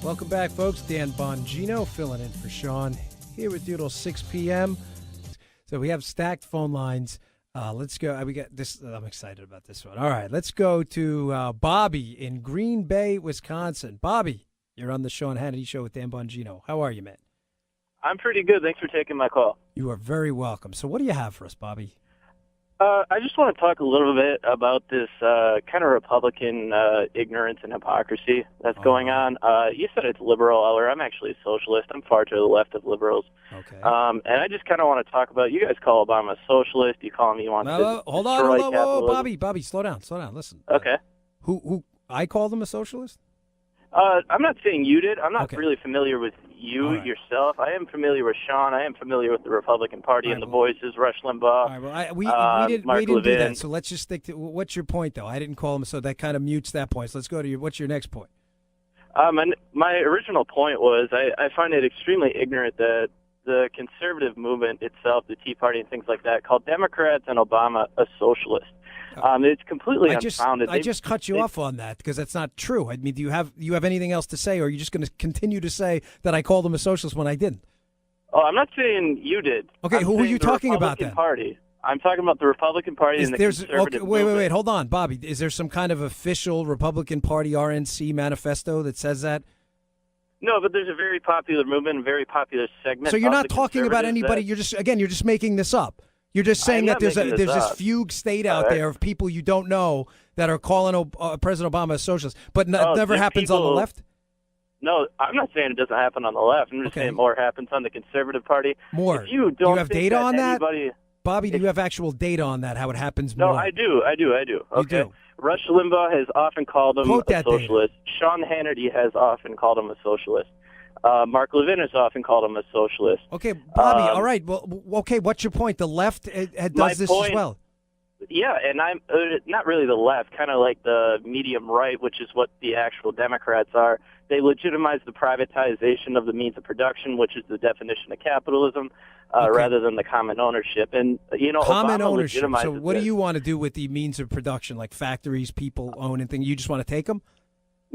Welcome back, folks. Dan Bongino filling in for Sean here with you till 6 p.m. So we have stacked phone lines. Let's go. We got this. I'm excited about this one. All right, let's go to Bobby in Green Bay, Wisconsin. Bobby, you're on the Sean Hannity Show with Dan Bongino. How are you, man? I'm pretty good. Thanks for taking my call. You are very welcome. So what do you have for us, Bobby? I just want to talk a little bit about this kind of Republican ignorance and hypocrisy that's going on. You said it's liberal, Eller. I'm actually a socialist. I'm far to the left of liberals. Okay. And I just kind of want to talk about, you guys call Obama a socialist. You call him, you want to hold destroy on. capitalism. Bobby, slow down. Listen. Okay. Who I called him a socialist? I'm not saying you did. I'm not Okay. really familiar with you yourself. I am familiar with Sean. I am familiar with the Republican Party and the voices, Rush Limbaugh. All right, well, we didn't do Levin. that. So let's just stick to what's your point, though. I didn't call him, so that kind of mutes that point. So let's go to what's your next point? My original point was I find it extremely ignorant that the conservative movement itself, the Tea Party and things like that, called Democrats and Obama a socialist. It's completely unfounded. I just cut you off on that because that's not true. I mean, do you have anything else to say, or are you just going to continue to say that I called him a socialist when I didn't? Oh, I'm not saying you did. Okay, I'm who are you the talking about Republican then? Party. I'm talking about the Republican Party and the conservative movement. Wait, hold on, Bobby. Is there some kind of official Republican Party RNC manifesto that says that? No, but there's a very popular movement, a very popular segment. So you're of not the talking about anybody. conservatives You're just making this up. You're just saying that there's this up. fugue state out there of people you don't know that are calling President Obama a socialist, but it never happens on the left? No, I'm not saying it doesn't happen on the left. I'm just saying more happens on the conservative party. More. If you don't do you have think data on that? Bobby, do you have actual data on that, how it happens more? No, I do. Okay. You do. Rush Limbaugh has often called him Quote a that socialist. Sean Hannity has often called him a socialist. Mark Levin has often called him a socialist. Okay, Bobby, all right. Well, okay, what's your point? The left does this as well. Yeah, and I'm not really the left, kind of like the medium right, which is what the actual Democrats are. They legitimize the privatization of the means of production, which is the definition of capitalism, rather than the common ownership. And common Obama ownership. So what this. do you want to do with the means of production, like factories, people own and things? You just want to take them?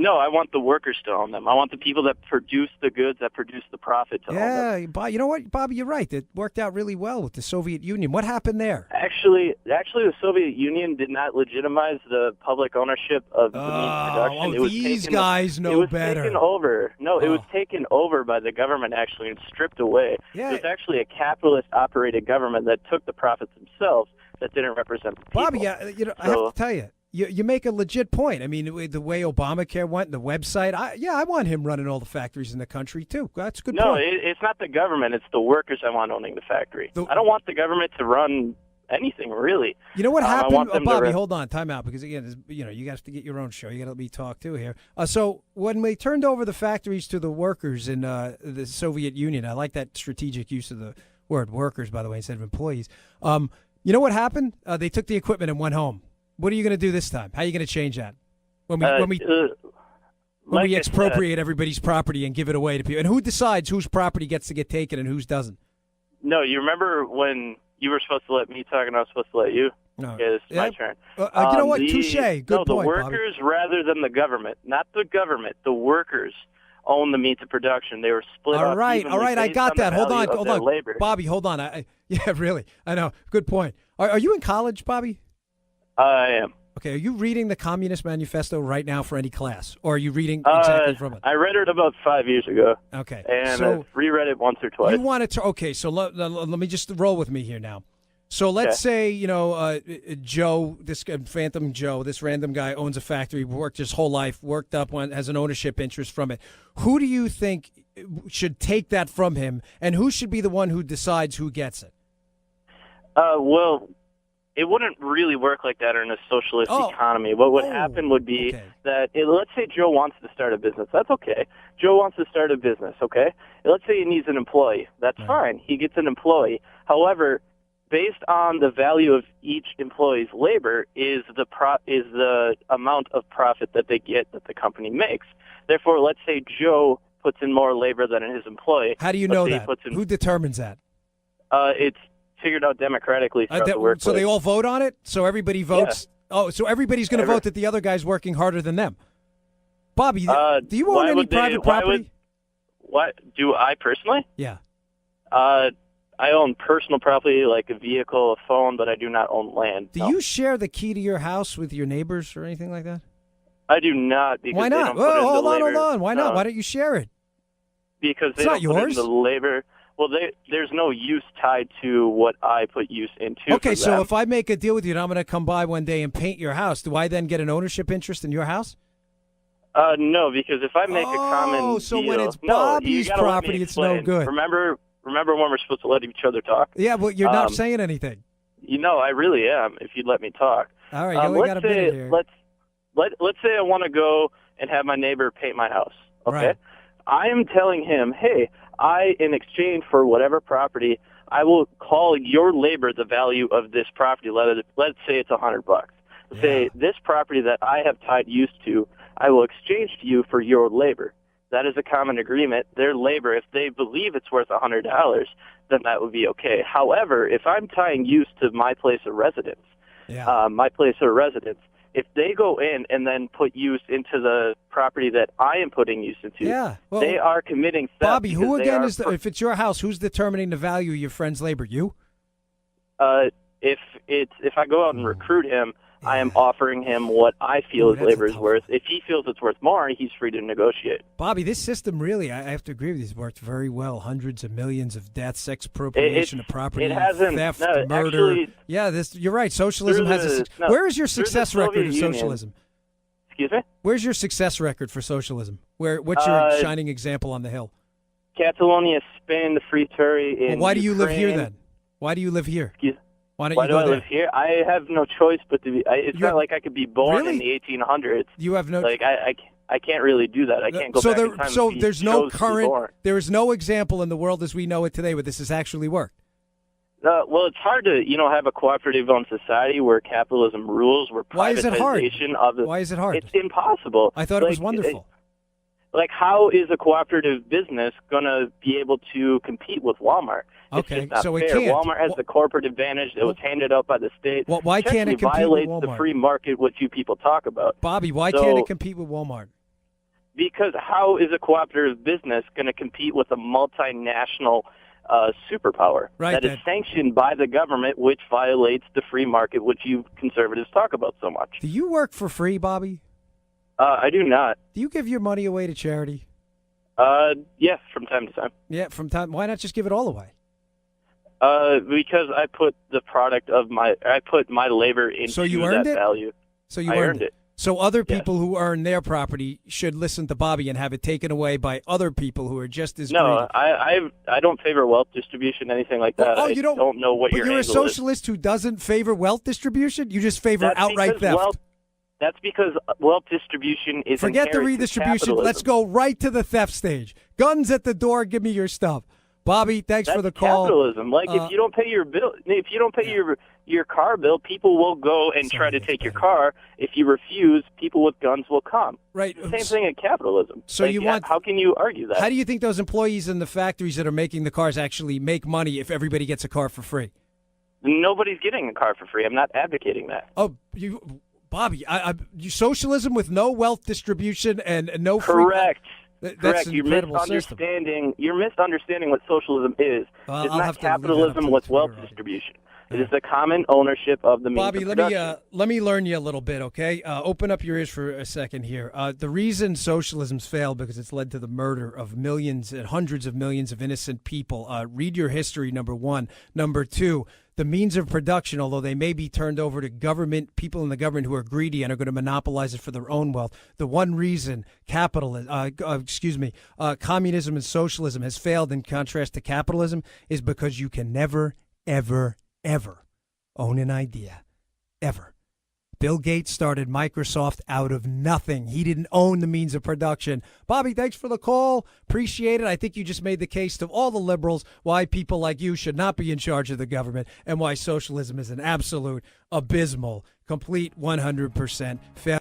No, I want the workers to own them. I want the people that produce the goods, that produce the profit to own them. Yeah, you know what, Bobby, you're right. It worked out really well with the Soviet Union. What happened there? Actually, the Soviet Union did not legitimize the public ownership of the means of production. It was these guys know better. Taken over. No, it was taken over by the government, actually, and stripped away. Yeah. It was actually a capitalist-operated government that took the profits themselves that didn't represent the people. Bobby, I have to tell you. You make a legit point. I mean, the way Obamacare went, the website, I want him running all the factories in the country, too. That's a good point. No, it's not the government. It's the workers I want owning the factory. I don't want the government to run anything, really. You know what happened? Bobby, hold on. Time out. Because, again, you have to get your own show. You got to let me talk, too, here. So when they turned over the factories to the workers in the Soviet Union, I like that strategic use of the word workers, by the way, instead of employees. You know what happened? They took the equipment and went home. What are you going to do this time? How are you going to change that? When we expropriate everybody's property and give it away to people, and who decides whose property gets to get taken and whose doesn't? No, you remember when you were supposed to let me talk and I was supposed to let you? No, it's my turn. You know what? Touche. Good point, the workers Bobby. Rather than the government, not the government. The workers own the means of production. They were split up. All right. I got that. Hold on, labor. Bobby. Hold on. Yeah, really. I know. Good point. Are you in college, Bobby? I am. Okay, are you reading the Communist Manifesto right now for any class, or are you reading exactly from it? I read it about 5 years ago. Okay, and I've reread it once or twice. You wanted to? Okay, so let me just roll with me here now. So let's say Joe, this Phantom Joe, this random guy owns a factory, worked his whole life, worked up has an ownership interest from it. Who do you think should take that from him, and who should be the one who decides who gets it? Well, it wouldn't really work like that in a socialist economy. What would happen would be that, let's say Joe wants to start a business. That's okay. Joe wants to start a business, okay? Let's say he needs an employee. That's fine. He gets an employee. However, based on the value of each employee's labor is the amount of profit that they get that the company makes. Therefore, let's say Joe puts in more labor than his employee. How do you know that? Who determines that? It's figured out democratically throughout the workplace. So they all vote on it? So everybody votes? Yeah. Oh, so everybody's going to vote that the other guy's working harder than them? Bobby, do you own any private property? What do I personally? Yeah. I own personal property like a vehicle, a phone, but I do not own land. Do you share the key to your house with your neighbors or anything like that? I do not. Because why not? Hold on. Why not? Why don't you share it? Because they don't put in the labor. Well, there's no use tied to what I put use into. Okay, so if I make a deal with you and I'm going to come by one day and paint your house, do I then get an ownership interest in your house? No, because if I make a common so deal, when it's Bobby's property, it's no good. Remember when we're supposed to let each other talk? Yeah, well, you're not saying anything. I really am. If you'd let me talk. All right, you only got a minute here. Let's say I want to go and have my neighbor paint my house. Okay, right. I am telling him, hey, in exchange for whatever property, I will call your labor the value of this property. Let's say it's $100. Yeah. Say this property that I have tied use to, I will exchange to you for your labor. That is a common agreement. Their labor, if they believe it's worth $100, then that would be okay. However, if I'm tying use to my place of residence, if they go in and then put use into the property that I am putting use into, they are committing theft. Bobby, who again if it's your house, who's determining the value of your friend's labor? You? If I go out and recruit him, I am offering him what I feel his labor is worth. If he feels it's worth more, he's free to negotiate. Bobby, this system really, I have to agree with you, has worked very well. Hundreds of millions of deaths, expropriation of property, theft, murder. Actually, you're right. Socialism has where is your success record of socialism? Excuse me? Where's your success record for socialism? What's your shining example on the hill? Catalonia, Spain, the Free Territory in why do you Ukraine. live here then? Why do you live here? Why do I live here? I have no choice but to be. It's not like I could be born in the 1800s. You have no. I can't really do that. I can't go back in time. So there's no current. There is no example in the world as we know it today where this has actually worked. Well, it's hard to have a cooperative-owned society where capitalism rules, where Why is it hard? Why is it hard? It's impossible. I thought it was wonderful. How is a cooperative business going to be able to compete with Walmart? Okay, it's just so not it fair. can't. Walmart has the corporate advantage that was handed out by the state. Well, why can't it compete with Walmart? Violates the free market, which you people talk about. Bobby, why can't it compete with Walmart? Because how is a cooperative business going to compete with a multinational superpower that is sanctioned by the government, which violates the free market, which you conservatives talk about so much? Do you work for free, Bobby? I do not. Do you give your money away to charity? Yes, from time to time. Yeah, from time. Why not just give it all away? Because I put my labor into that value. So you earned it. So other people who earn their property should listen to Bobby and have it taken away by other people who are just as greedy. I don't favor wealth distribution, anything like that. You don't know what your angle is. But you're a socialist who doesn't favor wealth distribution? You just favor outright theft. That's because wealth distribution is Forget the redistribution. Capitalism. Let's go right to the theft stage. Guns at the door. Give me your stuff. Bobby, thanks for the call. Capitalism. If you don't pay your bill, if you don't pay your car bill, people will go and try to take your car. If you refuse, people with guns will come. Right. It's the same thing in capitalism. So how can you argue that? How do you think those employees in the factories that are making the cars actually make money if everybody gets a car for free? Nobody's getting a car for free. I'm not advocating that. Oh, Bobby, socialism with no wealth distribution and no free. Correct. That's an incredible system. You're misunderstanding what socialism is. It's not capitalism with wealth distribution. It is the common ownership of the means Bobby, of production. let me learn you a little bit, okay? Open up your ears for a second here. The reason socialism's failed because it's led to the murder of millions and hundreds of millions of innocent people. Read your history, number one. Number two, the means of production, although they may be turned over to people in the government who are greedy and are going to monopolize it for their own wealth. The one reason communism and socialism has failed in contrast to capitalism is because you can never, ever own an idea. Ever. Bill Gates started Microsoft out of nothing. He didn't own the means of production. Bobby, thanks for the call. Appreciate it. I think you just made the case to all the liberals why people like you should not be in charge of the government and why socialism is an absolute, abysmal, complete 100% failure.